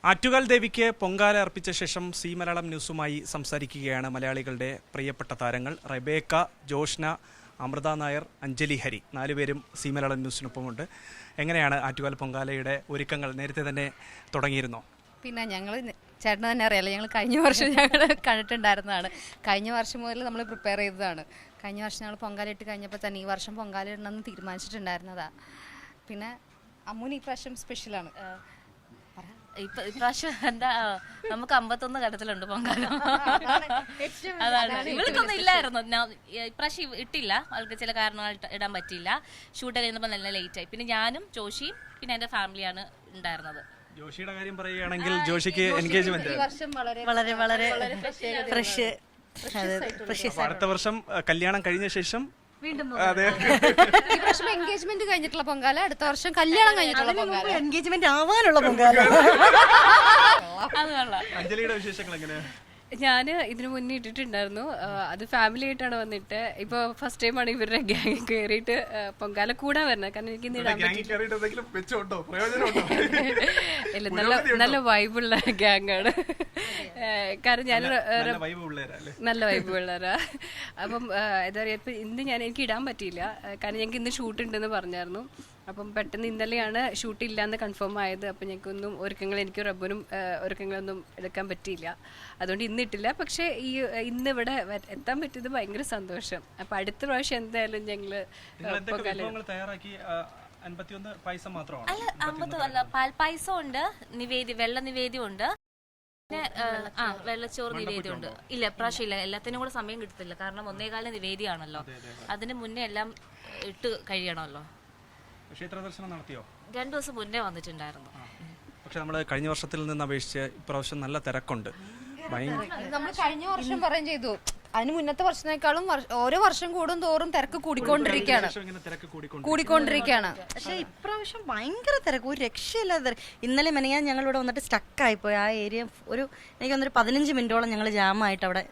ആറ്റുകാൽ ദേവിക്ക് പൊങ്കാല അർപ്പിച്ച ശേഷം സി മലയാളം ന്യൂസുമായി സംസാരിക്കുകയാണ് മലയാളികളുടെ പ്രിയപ്പെട്ട താരങ്ങൾ റെബേക്ക, ജോഷ്ന, അമൃത നായർ, അഞ്ജലി ഹരി. 4 പേരും സി മലയാളം ന്യൂസിനൊപ്പമുണ്ട്. എങ്ങനെയാണ് ആറ്റുകാൽ പൊങ്കാലയുടെ ഒരുക്കങ്ങൾ? നേരത്തെ തന്നെ തുടങ്ങിയിരുന്നോ? പിന്നെ ഞങ്ങൾ ചേട്ടന് തന്നെ അറിയാലോ, ഞങ്ങൾ കഴിഞ്ഞ വർഷം ഞങ്ങൾ കണ്ടിട്ടുണ്ടായിരുന്നതാണ്. കഴിഞ്ഞ വർഷം മുതൽ നമ്മൾ പ്രിപ്പയർ ചെയ്തതാണ്. കഴിഞ്ഞ വർഷം ഞങ്ങൾ പൊങ്കാല ഇട്ട് കഴിഞ്ഞപ്പോൾ തന്നെ ഈ വർഷം പൊങ്കാല ഇടണമെന്ന് തീരുമാനിച്ചിട്ടുണ്ടായിരുന്നതാണ്. പിന്നെ അമ്മൂന് ഈ പ്രാവശ്യം സ്പെഷ്യലാണ്. ഇപ്രാവശ്യം എന്താ, നമുക്ക് 51 ഘട്ടത്തിലുണ്ട് പൊങ്കാല. അതാണ്, ഇവൾക്കൊന്നും ഇല്ലായിരുന്നു. ഇപ്രാവശ്യം ഇട്ടില്ല, അവൾക്ക് ചില കാരണങ്ങൾ ഇടാൻ പറ്റിയില്ല. ഷൂട്ട് കഴിഞ്ഞപ്പോൾ നല്ല ലേറ്റ് ആയി. പിന്നെ ഞാനും ജോഷിയും പിന്നെ എന്റെ ഫാമിലിയാണ് ഉണ്ടായിരുന്നത്. ജോഷിയുടെ കാര്യം പറയുകയാണെങ്കിൽ ജോഷിക്ക് എൻഗേജ്മെന്റ് വളരെ വളരെ ഫ്രഷ്. അടുത്ത വർഷം കല്യാണം കഴിഞ്ഞ ശേഷം ഈ വർഷം എൻഗേജ്മെന്റ് കഴിഞ്ഞിട്ടുള്ള പൊങ്കാല, അടുത്ത വർഷം കല്യാണം കഴിഞ്ഞിട്ടുള്ള പൊങ്കാല, എൻഗേജ്മെന്റ് ആവാനുള്ള പൊങ്കാല. അത് കൊള്ളാം. അഞ്ജലിയുടെ വിശേഷങ്ങൾ എങ്ങനെയാ? ഞാൻ ഇതിനു മുന്നേ ഇട്ടിട്ടുണ്ടായിരുന്നു. അത് ഫാമിലി ആയിട്ടാണ് വന്നിട്ട്. ഇപ്പോൾ ഫസ്റ്റ് ടൈമാണ് ഇവരുടെ ഗ്യാങ് കയറിയിട്ട് പൊങ്കാല കൂടാൻ വരുന്നത്. കാരണം എനിക്ക് ഇന്ന് ഇടാൻ പറ്റില്ല. ഇല്ല, നല്ല വൈബുള്ള ഗ്യാങ് ആണ്. കാരണം ഞാൻ നല്ല വൈബ് പിള്ളേരാ. അപ്പം എന്താ പറയുക, ഇപ്പം ഇന്ന് എനിക്ക് ഇടാൻ പറ്റിയില്ല. കാരണം ഞങ്ങൾക്ക് ഇന്ന് ഷൂട്ട് ഉണ്ടെന്ന് പറഞ്ഞായിരുന്നു. അപ്പം പെട്ടെന്ന് ഇന്നലെയാണ് ഷൂട്ട് ഇല്ലാന്ന് കൺഫേം ആയത്. അപ്പം ഞങ്ങൾക്കൊന്നും എനിക്ക് റബ്ബനും ഒരുക്കങ്ങളൊന്നും എടുക്കാൻ പറ്റിയില്ല. അതുകൊണ്ട് ഇന്നിട്ടില്ല. പക്ഷേ ഇന്ന് ഇവിടെ എത്താൻ പറ്റിയത് ഭയങ്കര സന്തോഷം. അപ്പം അടുത്ത പ്രാവശ്യം എന്തായാലും ഞങ്ങള് പാൽപ്പായസം ഉണ്ട്, വെള്ള നിവേദ്യം ഉണ്ട്, പിന്നെ വെള്ളച്ചോറ് നിവേദ്യം ഉണ്ട്. ഇല്ല, പ്രാവശ്യം ഇല്ല. എല്ലാത്തിനും കൂടെ സമയം കിട്ടത്തില്ല. കാരണം 1:15 നിവേദ്യമാണല്ലോ. അതിന് മുന്നേ എല്ലാം ഇട്ട് കഴിയണമല്ലോ. ക്ഷേത്ര ദർശനം നടത്തിയോ? 2 ദിവസം മുന്നേ വന്നിട്ടുണ്ടായിരുന്നു. പക്ഷെ നമ്മൾ കഴിഞ്ഞ വർഷത്തിൽ നിന്ന് അപേക്ഷിച്ച് ഇപ്രാവശ്യം നല്ല തിരക്കുണ്ട്. നമ്മൾ കഴിഞ്ഞ വർഷം പറയും ചെയ്തു, അതിന് മുന്നത്തെ വർഷത്തിനേക്കാളും ഓരോ വർഷം കൂടും തോറും തിരക്ക് കൂടിക്കൊണ്ടിരിക്കുകയാണ്. പക്ഷെ ഇപ്രാവശ്യം ഭയങ്കര തിരക്ക്, ഒരു രക്ഷയില്ലാതെ. ഇന്നലെ മെനയാൻ ഞങ്ങളിവിടെ വന്നിട്ട് സ്റ്റക്കായിപ്പോയി. ആ ഏരിയ എനിക്ക് വന്നൊരു 15 മിനിറ്റോളം ഞങ്ങൾ ജാമായിട്ട് അവിടെ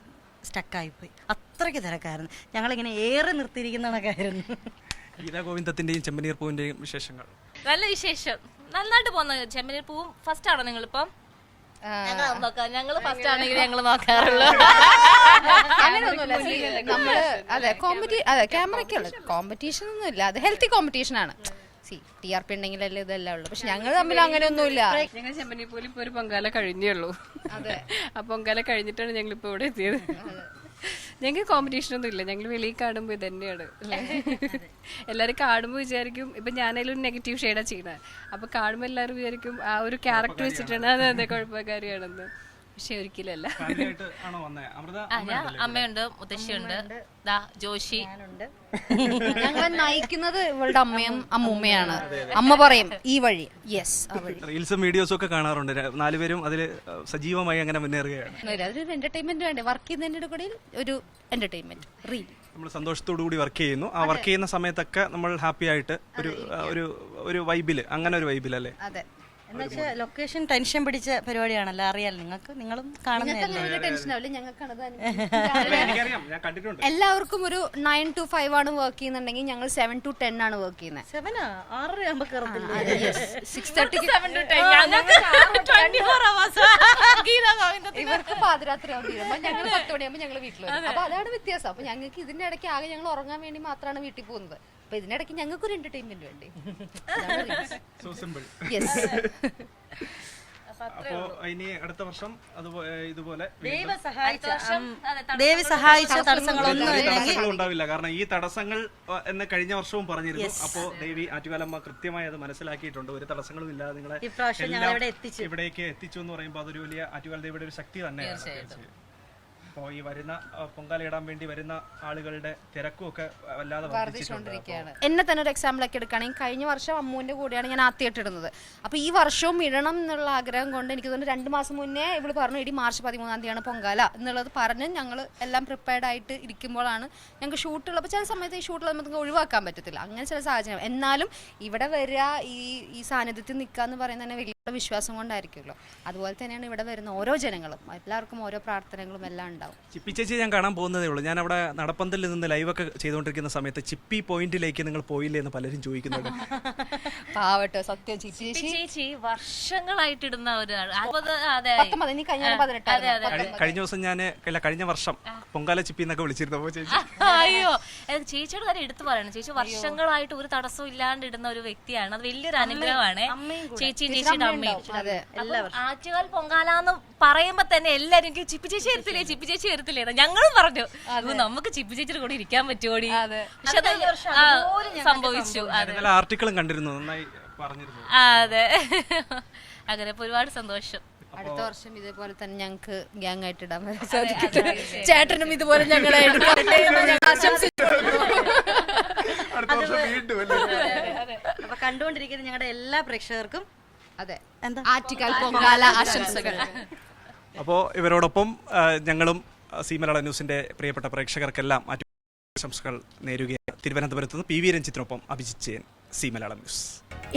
സ്റ്റക്കായിപ്പോയി. അത്രയ്ക്ക് തിരക്കായിരുന്നു. ഞങ്ങളിങ്ങനെ ഏറെ നിർത്തിയിരിക്കുന്നതൊക്കെയായിരുന്നു. ഗീതാ ഗോവിന്ദത്തിന്റെയും ചെമ്പനീർ പൂവിന്റെയും വിശേഷങ്ങൾ? നല്ല വിശേഷം, നന്നായിട്ട് പോകുന്നത്. ചെമ്പനീർ പൂവും ഫസ്റ്റ് ആണോ നിങ്ങളിപ്പം? ഞങ്ങള് ഫസ്റ്റ് ആണെങ്കിൽ ഞങ്ങള് നോക്കാറുള്ളൂ. അതെ, ക്യാമറയ്ക്കുള്ള കോമ്പറ്റീഷൻ ഒന്നും ഇല്ല. അത് ഹെൽത്തി കോമ്പറ്റീഷൻ ആണ്. TRP ഉണ്ടെങ്കിലല്ലേ ഇതെല്ലാം ഉള്ളു. പക്ഷെ ഞങ്ങൾ തമ്മിൽ അങ്ങനെയൊന്നുമില്ല. ഞങ്ങൾ ചെമ്പനി പോലും ഇപ്പൊ ഒരു പൊങ്കാല കഴിഞ്ഞേ ഉള്ളൂ. ആ പൊങ്കാല കഴിഞ്ഞിട്ടാണ് ഞങ്ങളിപ്പോ ഇവിടെ എത്തിയത്. ഞങ്ങൾക്ക് കോമ്പറ്റീഷൻ ഒന്നും ഇല്ല. ഞങ്ങൾ വെളിയിൽ കാണുമ്പോൾ ഇത് തന്നെയാണ്. എല്ലാവരും കാണുമ്പോൾ വിചാരിക്കും, ഇപ്പൊ ഞാനതിലും നെഗറ്റീവ് ഷെയ്ഡാ ചെയ്യണത്. അപ്പൊ കാണുമ്പോൾ എല്ലാവരും വിചാരിക്കും ആ ഒരു ക്യാരക്ടർ വെച്ചിട്ടാണ് അതെ കുഴപ്പക്കാരിയാണെന്ന്. പക്ഷെ ഒരിക്കലല്ല. അമ്മയുണ്ട്, മുത്തശ്ശിയുണ്ട്, ജോഷി. ഞങ്ങളെ നയിക്കുന്നത് ഇവളുടെ അമ്മയും അമ്മൂമ്മയാണ്. അമ്മ പറയും ഈ വഴി, യെസ്. റീൽസും വീഡിയോസും ഒക്കെ കാണാറുണ്ട്. 4 പേരും അതിൽ സജീവമായി അങ്ങനെ മുന്നേറുകയാണ്. അതൊരു എന്റർടൈൻമെന്റ് വേണ്ടേ? വർക്ക് ചെയ്യുന്നതിന്റെ കൂടെ ഒരു എന്റർടൈൻമെന്റ്. റീൽ നമ്മൾ സന്തോഷത്തോടു കൂടി വർക്ക് ചെയ്യുന്നു. ആ വർക്ക് ചെയ്യുന്ന സമയത്തൊക്കെ നമ്മൾ ഹാപ്പി ആയിട്ട് ഒരു വൈബില്, അങ്ങനെ ഒരു വൈബിലല്ലേ? അതെ. എന്നുവെച്ചാൽ ലൊക്കേഷൻ ടെൻഷൻ പിടിച്ച പരിപാടിയാണല്ലോ. അറിയാലോ, നിങ്ങളും കാണുന്നതല്ലേ. എല്ലാവർക്കും ഒരു 9 to 5 ആണ് വർക്ക് ചെയ്യുന്നുണ്ടെങ്കിൽ ഞങ്ങൾ 7 to 10 ആണ് വർക്ക് ചെയ്യുന്നത്. 6 ഇവർക്ക് പാതിരാത്രി ആവുമ്പോൾ ഞങ്ങൾ 10 മണിയാകുമ്പോൾ ഞങ്ങൾ വീട്ടിൽ വരും. അപ്പൊ അതാണ് വ്യത്യാസം. അപ്പൊ ഞങ്ങൾക്ക് ഇതിന്റെ ഇടയ്ക്ക് ആകെ ഞങ്ങൾ ഉറങ്ങാൻ വേണ്ടി മാത്രമാണ് വീട്ടിൽ പോകുന്നത്. അപ്പൊ ഇതിനിടയ്ക്ക് ഞങ്ങൾക്ക് ഒരു എന്റർടൈൻമെന്റ് വേണ്ടേ? അപ്പോ ഇനി അടുത്ത വർഷം ഇതുപോലെ ദേവി സഹായിച്ച തടസ്സങ്ങളൊന്നും ഉണ്ടാവില്ല. കാരണം ഈ തടസ്സങ്ങൾ എന്ന് കഴിഞ്ഞ വർഷവും പറഞ്ഞിരുന്നു. അപ്പോ ദേവി ആറ്റുകാലമ്മ കൃത്യമായി അത് മനസ്സിലാക്കിയിട്ടുണ്ട്. ഒരു തടസ്സങ്ങളും ഇല്ലാതെ നിങ്ങളെ ഇവിടേക്ക് എത്തിച്ചു എന്ന് പറയുമ്പോൾ അതൊരു വലിയ ആറ്റുകാൽ ദേവിയുടെ ഒരു ശക്തി തന്നെയാണ്. അപ്പോൾ ഈ വരുന്ന പൊങ്കാല ഇടാൻ വേണ്ടി വരുന്ന ആളുകളുടെ തിരക്കും ഒക്കെ വല്ലാതെ വർദ്ധിച്ചുകൊണ്ടിരിക്കുകയാണ്. എന്നെ തന്നെ ഒരു എക്സാമ്പിൾ ഒക്കെ എടുക്കുകയാണെങ്കിൽ കഴിഞ്ഞ വർഷം അമ്മൂന്റെ കൂടെയാണ് ഞാൻ ആദ്യമായിട്ട് ഇടുന്നത്. അപ്പോൾ ഈ വർഷവും ഇടണം എന്നുള്ള ആഗ്രഹം കൊണ്ട് എനിക്ക് തോന്നുന്നു 2 മാസം മുന്നേ ഇവള് പറഞ്ഞു, ഇടി മാർച്ച് 13-ാം തീയതിയാണ് പൊങ്കാല എന്നുള്ളത് പറഞ്ഞ് ഞങ്ങൾ എല്ലാം പ്രിപ്പയർഡ് ആയിട്ട് ഇരിക്കുമ്പോഴാണ് ഞങ്ങൾക്ക് ഷൂട്ടുള്ള. അപ്പോൾ ചില സമയത്ത് ഈ ഷൂട്ടുള്ള നമുക്ക് ഒഴിവാക്കാൻ പറ്റത്തില്ല. അങ്ങനെ ചില സാഹചര്യം. എന്നാലും ഇവിടെ വരിക, ഈ സാന്നിധ്യത്തിൽ നിൽക്കുക എന്ന് പറയുന്നത് തന്നെ വലിയ വിശ്വാസം കൊണ്ടായിരിക്കുമല്ലോ. അതുപോലെ തന്നെയാണ് ഇവിടെ വരുന്ന ഓരോ ജനങ്ങളും. എല്ലാവർക്കും ഓരോ പ്രാർത്ഥനകളും എല്ലാം ഉണ്ടാവും. ഉണ്ടാവും. ചിപ്പി ചേച്ചി ഞാൻ കാണാൻ പോകുന്നതേ ഉള്ളൂ. ഞാൻ അവിടെ നടപ്പന്തലിൽ നിന്ന് ലൈവൊക്കെ ചെയ്തുകൊണ്ടിരിക്കുന്ന സമയത്ത് ചിപ്പി പോയിന്റിലേക്ക് നിങ്ങൾ പോയില്ലേ എന്ന് പലരും ചോദിക്കുന്നുണ്ട്. പാവട്ടോ സത്യം ചിപ്പി ചേച്ചി വർഷങ്ങളായിട്ടിടുന്ന ഒരാൾ. കഴിഞ്ഞ ദിവസം കഴിഞ്ഞ വർഷം പൊങ്കാല ചിപ്പി എന്നൊക്കെ വിളിച്ചിരുന്നു ചേച്ചി. അയ്യോ ചേച്ചിയുടെ കാര്യം എടുത്തു പറയണം. ചേച്ചി വർഷങ്ങളായിട്ട് ഒരു തടസ്സവും ഇല്ലാണ്ട് ഇടുന്ന ഒരു വ്യക്തിയാണ്. അത് വലിയൊരു അനുഗ്രഹമാണ്. ചേച്ചിയുടെ അമ്മയും. ആറ്റുകാൽ പൊങ്കാലാന്ന് പറയുമ്പോ തന്നെ എല്ലാരും ചിപ്പി ചേച്ചി വരത്തില്ലേ, ചിപ്പി ചേച്ചി വരത്തില്ലേ. ഞങ്ങളും പറഞ്ഞു നമുക്ക് ചിപ്പി ചേച്ചിയുടെ കൂടെ ഇരിക്കാൻ പറ്റുമോടി. പക്ഷെ സംഭവിച്ചു. ആർട്ടിക്കിളും കണ്ടിരുന്നു, നന്നായി പറഞ്ഞിരുന്നു. അതെ, അങ്ങനെ ഒരുപാട് സന്തോഷം. അടുത്ത വർഷം ഇതേപോലെ തന്നെ ഞങ്ങൾക്ക് ഗ്യാങ് ആയിട്ട് ഇടാൻ സാധിക്കട്ടെ. ചേട്ടനും ഇതുപോലെ ഞങ്ങളെ അപ്പൊ കണ്ടുകൊണ്ടിരിക്കുന്ന ഞങ്ങളുടെ എല്ലാ പ്രേക്ഷകർക്കും അതെ ആറ്റുകാൽ പൊങ്കാല ആശംസകൾ. അപ്പോൾ ഇവരോടൊപ്പം ഞങ്ങളും സി മലയാളം ന്യൂസിന്റെ പ്രിയപ്പെട്ട പ്രേക്ഷകർക്കെല്ലാം ആശംസകൾ നേരുകയാണ്. തിരുവനന്തപുരത്ത് നിന്ന് പി വി രഞ്ജിത്തിനൊപ്പം അഭിജിത്ത് ജയൻ, സി മലയാളം ന്യൂസ്.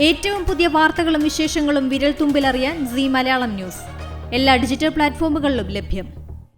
ഏറ്റവും പുതിയ വാർത്തകളും വിശേഷങ്ങളും വിരൽ തുമ്പിലറിയാൻ സി മലയാളം ന്യൂസ് എല്ലാ ഡിജിറ്റൽ പ്ലാറ്റ്ഫോമുകളിലും ലഭ്യം.